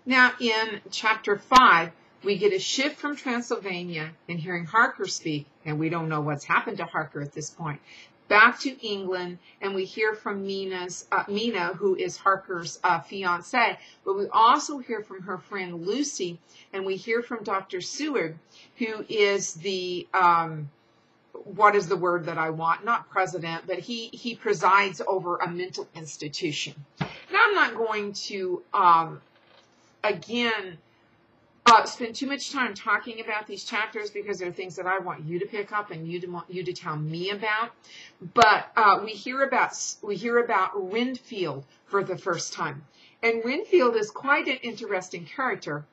Now, in chapter 5, we get a shift from Transylvania and hearing Harker speak, and we don't know what's happened to Harker at this point, back to England, and we hear from Mina, who is Harker's fiancée, but we also hear from her friend Lucy, and we hear from Dr. Seward, who is the, what is the word that I want? Not president, but he presides over a mental institution. Now, I'm not going to, again, spend too much time talking about these chapters because they're things that I want you to pick up and you to tell me about. But we hear about Renfield for the first time, and Renfield is quite an interesting character.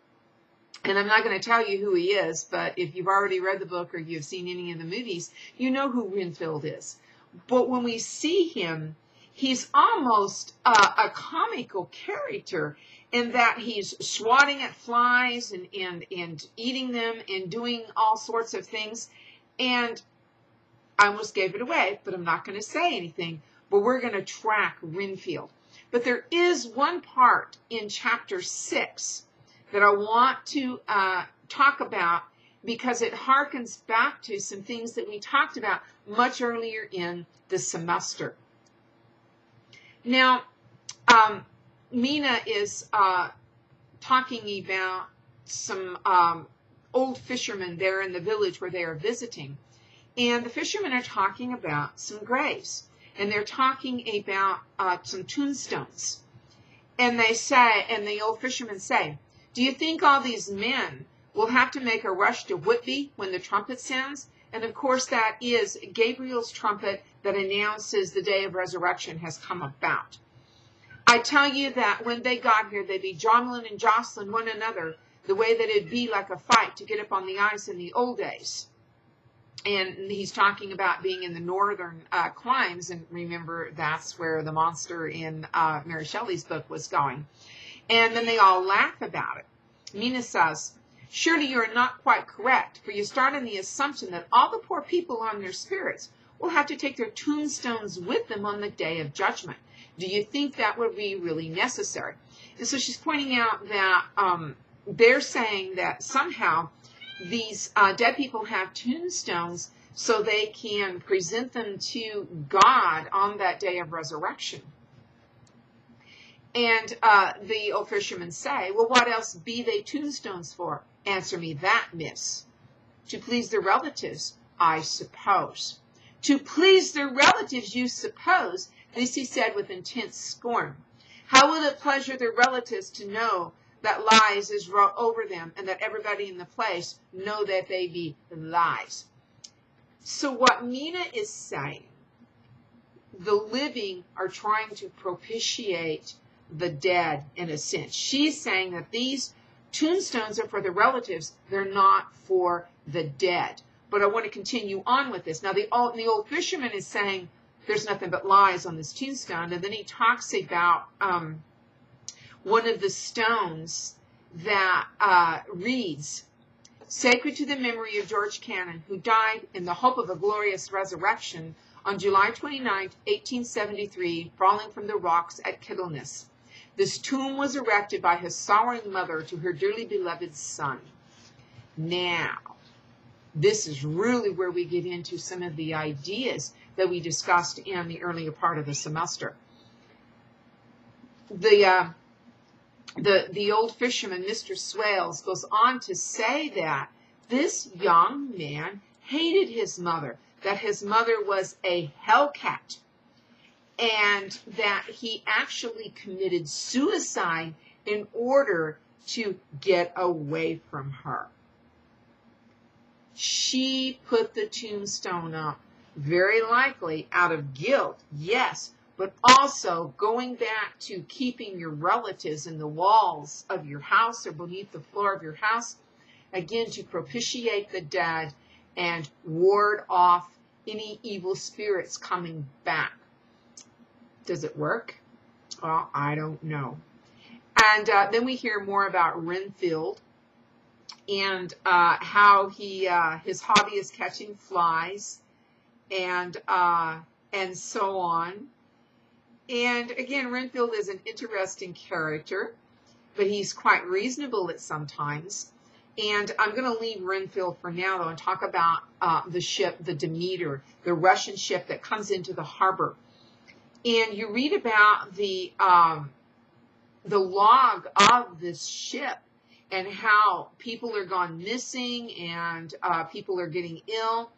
And I'm not going to tell you who he is, but if you've already read the book or you've seen any of the movies, you know who Renfield is. But when we see him, he's almost a comical character in that he's swatting at flies and eating them and doing all sorts of things. And I almost gave it away, but I'm not going to say anything. But we're going to track Renfield. But there is one part in chapter 6 that I want to talk about because it harkens back to some things that we talked about much earlier in the semester. Now, Mina is talking about some old fishermen there in the village where they are visiting. And the fishermen are talking about some graves. And they're talking about some tombstones. And they say, and the old fishermen say, "Do you think all these men will have to make a rush to Whitby when the trumpet sounds?" And of course that is Gabriel's trumpet that announces the day of resurrection has come about. I tell you that when they got here, they'd be jostling and jostling one another the way that it'd be like a fight to get up on the ice in the old days. And he's talking about being in the northern climes, and remember that's where the monster in Mary Shelley's book was going. And then they all laugh about it. Mina says, "Surely you are not quite correct, for you start on the assumption that all the poor people on their spirits will have to take their tombstones with them on the day of judgment. Do you think that would be really necessary?" And so she's pointing out that they're saying that somehow these dead people have tombstones so they can present them to God on that day of resurrection. And the old fishermen say, "Well, what else be they tombstones for?" "Answer me that, miss." "To please their relatives, I suppose." "To please their relatives, you suppose?" This he said with intense scorn. "How will it pleasure their relatives to know that lies is wrought over them, and that everybody in the place know that they be lies?" So what Mina is saying, the living are trying to propitiate the dead in a sense. She's saying that these tombstones are for the relatives, they're not for the dead. But I want to continue on with this. Now the old fisherman is saying there's nothing but lies on this tombstone, and then he talks about one of the stones that reads, "Sacred to the memory of George Cannon, who died in the hope of a glorious resurrection on July 29, 1873, falling from the rocks at Kittleness. This tomb was erected by his sorrowing mother to her dearly beloved son." Now, this is really where we get into some of the ideas that we discussed in the earlier part of the semester. The old fisherman, Mr. Swales, goes on to say that this young man hated his mother, that his mother was a hellcat, and that he actually committed suicide in order to get away from her. She put the tombstone up, very likely out of guilt, yes, but also going back to keeping your relatives in the walls of your house or beneath the floor of your house, again, to propitiate the dead and ward off any evil spirits coming back. Does it work? Well, I don't know. And then we hear more about Renfield and how his hobby is catching flies and so on. And again, Renfield is an interesting character. but he's quite reasonable at some times. And I'm going to leave Renfield for now, though, and talk about the ship, the Demeter, the Russian ship that comes into the harbor. And you read about the log of this ship and how people are gone missing and people are getting ill.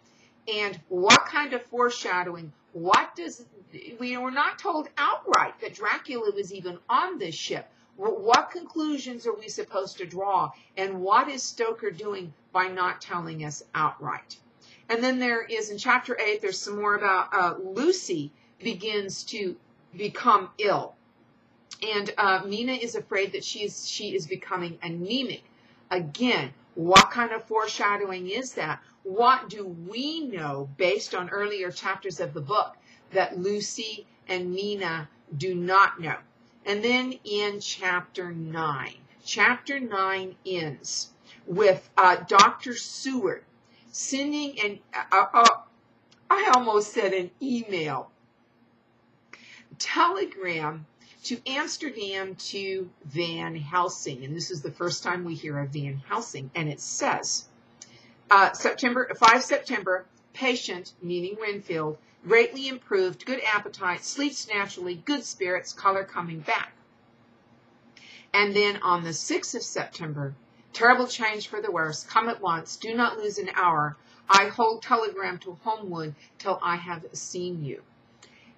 And what kind of foreshadowing? We're not told outright that Dracula was even on this ship. What conclusions are we supposed to draw? And what is Stoker doing by not telling us outright? And then there is, in chapter 8, there's some more about Lucy begins to become ill. And Mina is afraid that she is becoming anemic. Again, what kind of foreshadowing is that? What do we know based on earlier chapters of the book that Lucy and Mina do not know? And then in chapter 9 ends with Dr. Seward sending an, I almost said an email, telegram to Amsterdam to Van Helsing. And this is the first time we hear of Van Helsing. And it says, 5 September, patient, meaning Renfield, greatly improved, good appetite, sleeps naturally, good spirits, color coming back. And then on the 6th of September, terrible change for the worse, come at once, do not lose an hour. I hold telegram to Homewood till I have seen you.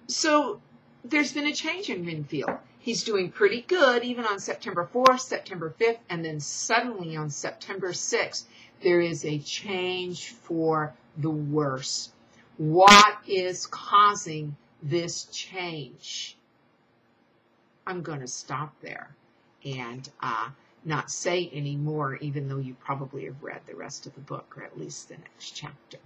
So there's been a change in Renfield. He's doing pretty good even on September 4th, September 5th, and then suddenly on September 6th, there is a change for the worse. What is causing this change? I'm going to stop there and not say any more, even though you probably have read the rest of the book, or at least the next chapter.